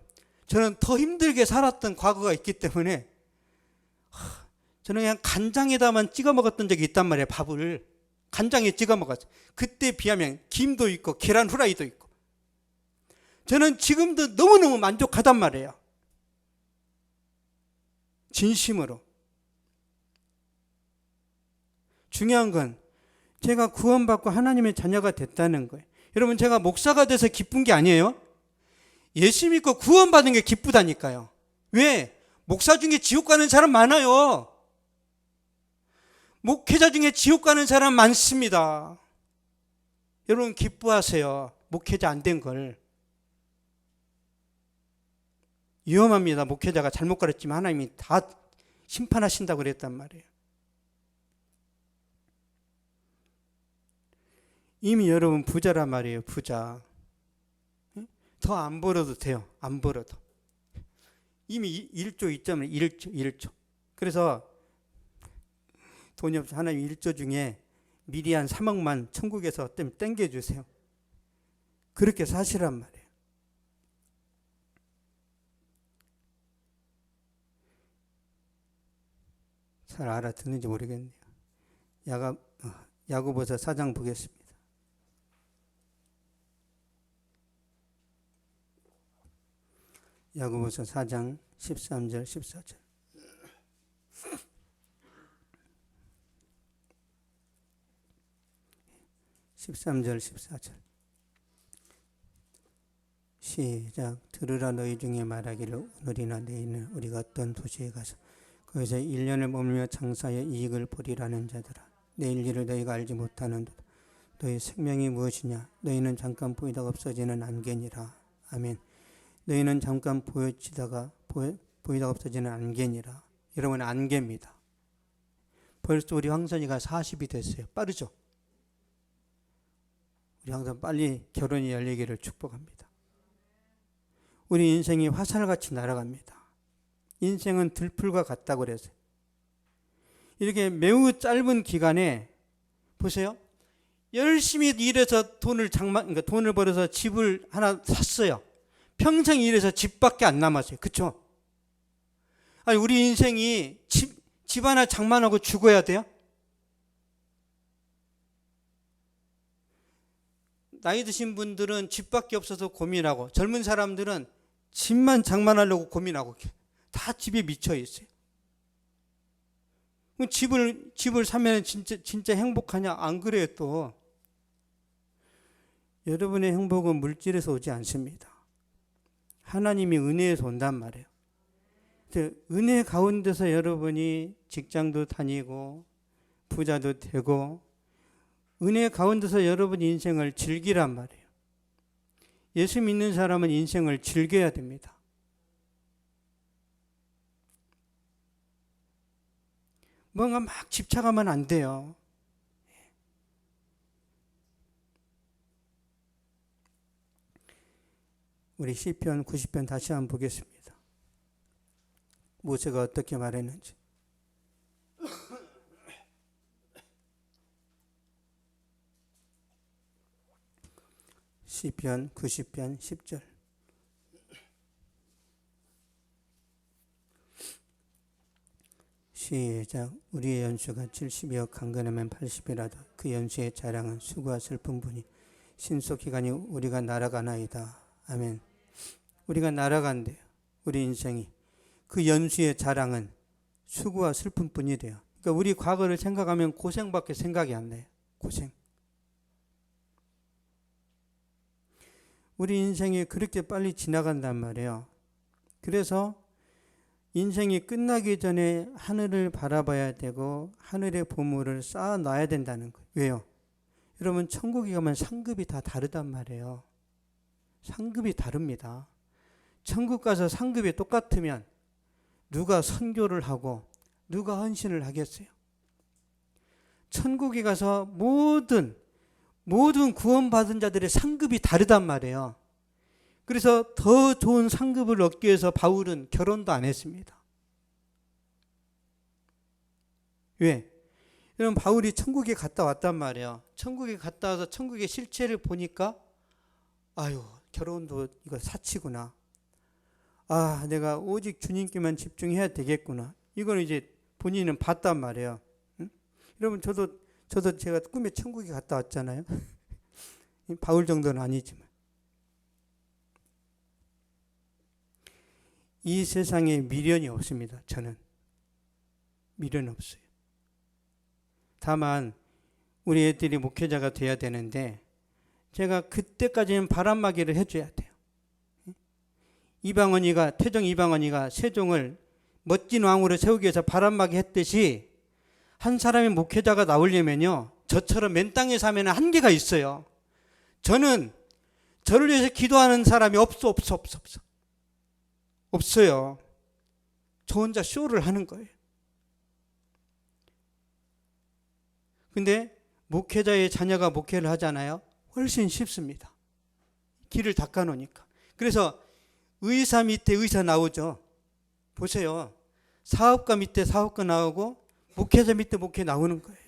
저는 더 힘들게 살았던 과거가 있기 때문에 저는 그냥 간장에다만 찍어 먹었던 적이 있단 말이에요. 밥을 간장에 찍어 먹었어요. 그때 비하면 김도 있고 계란 후라이도 있고 저는 지금도 너무너무 만족하단 말이에요. 진심으로. 중요한 건 제가 구원받고 하나님의 자녀가 됐다는 거예요. 여러분, 제가 목사가 돼서 기쁜 게 아니에요. 예수 믿고 구원받은 게 기쁘다니까요. 왜? 목사 중에 지옥 가는 사람 많아요. 목회자 중에 지옥 가는 사람 많습니다. 여러분 기뻐하세요. 목회자 안 된 걸. 위험합니다. 목회자가 잘못 가르치면 하나님이 다 심판하신다고 그랬단 말이에요. 이미 여러분 부자란 말이에요. 부자. 더 안 벌어도 돼요. 안 벌어도. 이미 1조 있잖아요. 1조. 그래서 돈이 없어 하나님 1조 중에 미리 한 3억만 천국에서 땡겨주세요. 그렇게 사시란 말이에요. 잘 알아듣는지 모르겠네요. 야고보서 4장 보겠습니다. 야고보서 4장 13절 14절. (13절) (14절) 시작. 들으라. 너희 중에 말하기를 오늘이나 내일은 우리가 어떤 도시에 가서 거기서 1년을 머물며 장사의 이익을 보리라는 자들아, 내일 일을 너희가 알지 못하는도다. 너희 생명이 무엇이냐? 너희는 잠깐 보이다가 없어지는 안개니라. 아멘. 너희는 잠깐 보이다가 없어지는 안개니라. 여러분, 안개입니다. 벌써 우리 황선이가 40이 됐어요. 빠르죠? 우리 항상 빨리 결혼이 열리기를 축복합니다. 우리 인생이 화살같이 날아갑니다. 인생은 들풀과 같다고 그래서 이렇게 매우 짧은 기간에 보세요. 열심히 일해서 돈을 벌어서 집을 하나 샀어요. 평생 일해서 집밖에 안 남았어요. 그렇죠? 아니, 우리 인생이 집 하나 장만하고 죽어야 돼요? 나이 드신 분들은 집밖에 없어서 고민하고, 젊은 사람들은 집만 장만하려고 고민하고, 다 집에 미쳐 있어요. 집을 사면 진짜 행복하냐? 안 그래요. 또 여러분의 행복은 물질에서 오지 않습니다. 하나님이 은혜에서 온단 말이에요. 은혜 가운데서 여러분이 직장도 다니고 부자도 되고 은혜 가운데서 여러분 인생을 즐기란 말이에요. 예수 믿는 사람은 인생을 즐겨야 됩니다. 뭔가 막 집착하면 안 돼요. 우리 시편 90편 다시 한번 보겠습니다. 모세가 어떻게 말했는지. 시편 90편 10절. 시작. 우리의 연수가 70이여 강건하면 80이라도 그 연수의 자랑은 수고와 슬픔뿐이 신속히가니 우리가 날아가나이다. 아멘. 우리가 날아간대요. 우리 인생이. 그 연수의 자랑은 수고와 슬픔뿐이래요. 그러니까 우리 과거를 생각하면 고생밖에 생각이 안 나요. 고생. 우리 인생이 그렇게 빨리 지나간단 말이에요. 그래서 인생이 끝나기 전에 하늘을 바라봐야 되고 하늘의 보물을 쌓아놔야 된다는 거예요. 왜요? 여러분, 천국에 가면 상급이 다 다르단 말이에요. 상급이 다릅니다. 천국 가서 상급이 똑같으면 누가 선교를 하고 누가 헌신을 하겠어요? 천국에 가서 모든 구원받은 자들의 상급이 다르단 말이에요. 그래서 더 좋은 상급을 얻기 위해서 바울은 결혼도 안 했습니다. 왜? 여러분, 바울이 천국에 갔다 왔단 말이에요. 천국에 갔다 와서 천국의 실체를 보니까 아유, 결혼도 이거 사치구나. 아, 내가 오직 주님께만 집중해야 되겠구나. 이걸 이제 본인은 봤단 말이에요. 응? 여러분, 저도 제가 꿈에 천국에 갔다 왔잖아요. 바울 정도는 아니지만. 이 세상에 미련이 없습니다. 저는 미련 없어요. 다만 우리 애들이 목회자가 돼야 되는데 제가 그때까지는 바람막이를 해줘야 돼요. 태종 이방원이가 세종을 멋진 왕으로 세우기 위해서 바람막이 했듯이 한 사람의 목회자가 나오려면요, 저처럼 맨 땅에 사면 한계가 있어요. 저는 저를 위해서 기도하는 사람이 없어요. 저 혼자 쇼를 하는 거예요. 근데 목회자의 자녀가 목회를 하잖아요. 훨씬 쉽습니다. 길을 닦아놓으니까. 그래서 의사 밑에 의사 나오죠. 보세요. 사업가 밑에 사업가 나오고 목회자 밑에 목회 나오는 거예요.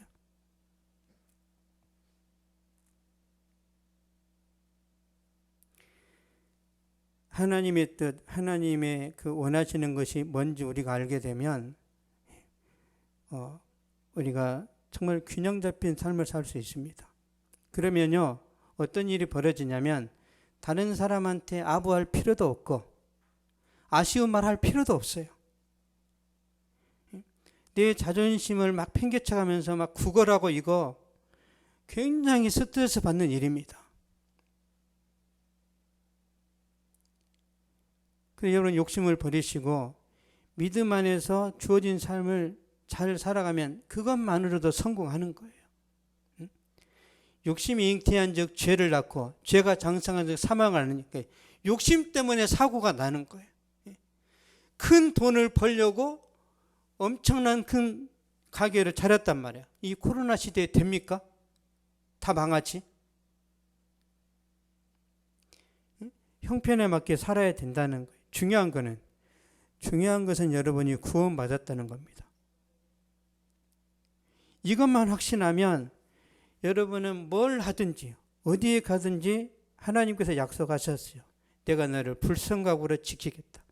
하나님의 뜻, 하나님의 그 원하시는 것이 뭔지 우리가 알게 되면 우리가 정말 균형 잡힌 삶을 살 수 있습니다. 그러면요, 어떤 일이 벌어지냐면 다른 사람한테 아부할 필요도 없고 아쉬운 말 할 필요도 없어요. 내 자존심을 막 팽개쳐가면서 막 구걸하고, 이거 굉장히 스트레스 받는 일입니다. 그래서 여러분, 욕심을 버리시고 믿음 안에서 주어진 삶을 잘 살아가면 그것만으로도 성공하는 거예요. 욕심이 잉태한 즉 죄를 낳고 죄가 장성한 즉 사망을 하니까 욕심 때문에 사고가 나는 거예요. 큰 돈을 벌려고 엄청난 큰 가게를 차렸단 말이에요. 이 코로나 시대에 됩니까? 다 망하지. 형편에 맞게 살아야 된다는 거예요. 중요한 것은 여러분이 구원받았다는 겁니다. 이것만 확신하면 여러분은 뭘 하든지 어디에 가든지 하나님께서 약속하셨어요. 내가 너를 불성각으로 지키겠다.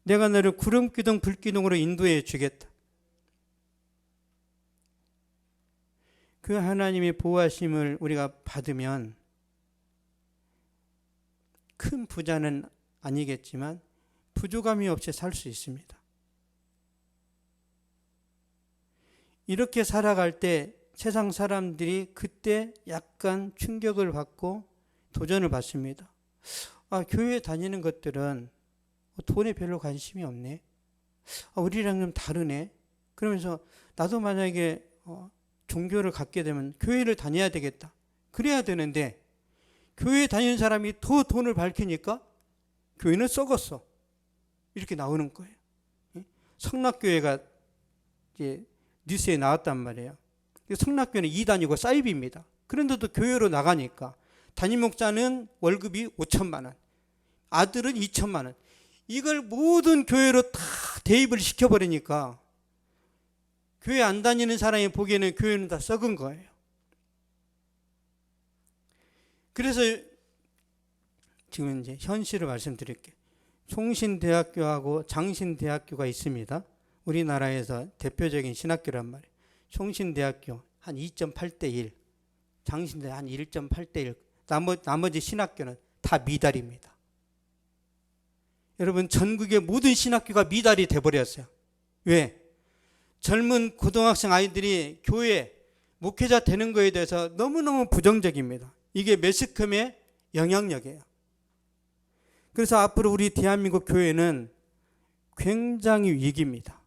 내가 너를 구름기둥 불기둥으로 인도해 주겠다. 그 하나님의 보호하심을 우리가 받으면 큰 부자는 아니겠지만 부족함이 없이 살 수 있습니다. 이렇게 살아갈 때 세상 사람들이 그때 약간 충격을 받고 도전을 받습니다. 아, 교회 다니는 것들은 돈에 별로 관심이 없네. 아, 우리랑 좀 다르네. 그러면서 나도 만약에 종교를 갖게 되면 교회를 다녀야 되겠다. 그래야 되는데 교회 다니는 사람이 더 돈을 밝히니까 교회는 썩었어. 이렇게 나오는 거예요. 성락교회가 이제 뉴스에 나왔단 말이에요. 성락교회는 2단이고 사이비입니다. 그런데도 교회로 나가니까 담임 목자는 월급이 5천만 원, 아들은 2천만 원. 이걸 모든 교회로 다 대입을 시켜버리니까 교회 안 다니는 사람이 보기에는 교회는 다 썩은 거예요. 그래서 지금 이제 현실을 말씀드릴게요. 총신대학교하고 장신대학교가 있습니다. 우리나라에서 대표적인 신학교란 말이에요. 총신대학교 한 2.8대 1, 장신대 한 1.8대 1, 나머지 신학교는 다 미달입니다. 여러분, 전국의 모든 신학교가 미달이 돼버렸어요. 왜? 젊은 고등학생 아이들이 교회 목회자 되는 거에 대해서 너무너무 부정적입니다. 이게 매스컴의 영향력이에요. 그래서 앞으로 우리 대한민국 교회는 굉장히 위기입니다.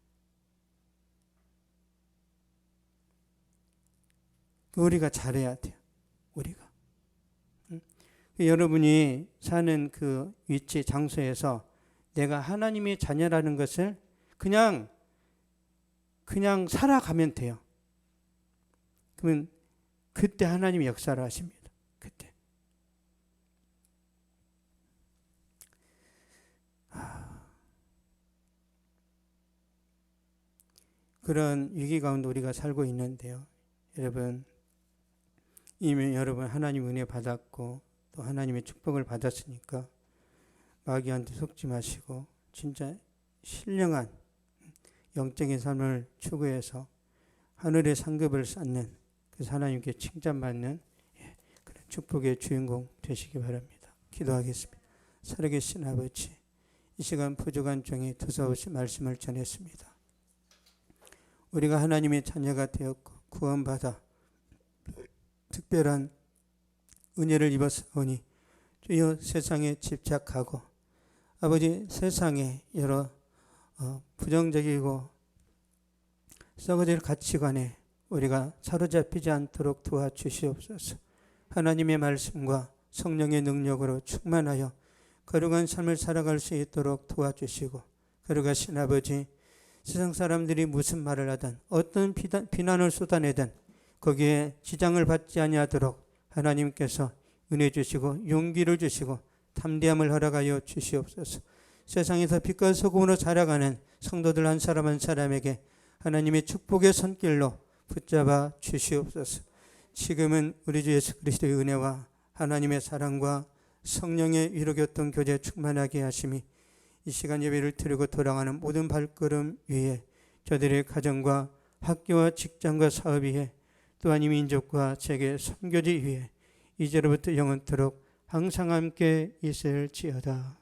우리가 잘해야 돼요. 우리가. 여러분이 사는 그 위치, 장소에서 내가 하나님의 자녀라는 것을 그냥 살아가면 돼요. 그러면 그때 하나님이 역사를 하십니다. 그때. 그런 위기 가운데 우리가 살고 있는데요. 여러분, 이미 여러분 하나님 은혜 받았고 또 하나님의 축복을 받았으니까 마귀한테 속지 마시고 진짜 신령한 영적인 삶을 추구해서 하늘의 상급을 쌓는, 그래서 하나님께 칭찬받는 그런 축복의 주인공 되시기 바랍니다. 기도하겠습니다. 살아계신 아버지, 이 시간 부족한 종이 두서없이 말씀을 전했습니다. 우리가 하나님의 자녀가 되었고 구원받아 특별한 은혜를 입었으니 주여 세상에 집착하고 아버지 세상에 여러 부정적이고 썩어질 가치관에 우리가 사로잡히지 않도록 도와주시옵소서. 하나님의 말씀과 성령의 능력으로 충만하여 거룩한 삶을 살아갈 수 있도록 도와주시고, 거룩하신 아버지, 세상 사람들이 무슨 말을 하든 어떤 비난을 쏟아내든 거기에 지장을 받지 아니하도록 하나님께서 은혜 주시고 용기를 주시고 담대함을 허락하여 주시옵소서. 세상에서 빛과 소금으로 살아가는 성도들 한 사람 한 사람에게 하나님의 축복의 손길로 붙잡아 주시옵소서. 지금은 우리 주 예수 그리스도의 은혜와 하나님의 사랑과 성령의 위로 교통 교제 충만하게 하심이 이 시간 예배를 드리고 돌아가는 모든 발걸음 위에 저들의 가정과 학교와 직장과 사업 위에 또한 이 민족과 세계 선교지 위에 이제로부터 영원토록 항상 함께 있을지어다.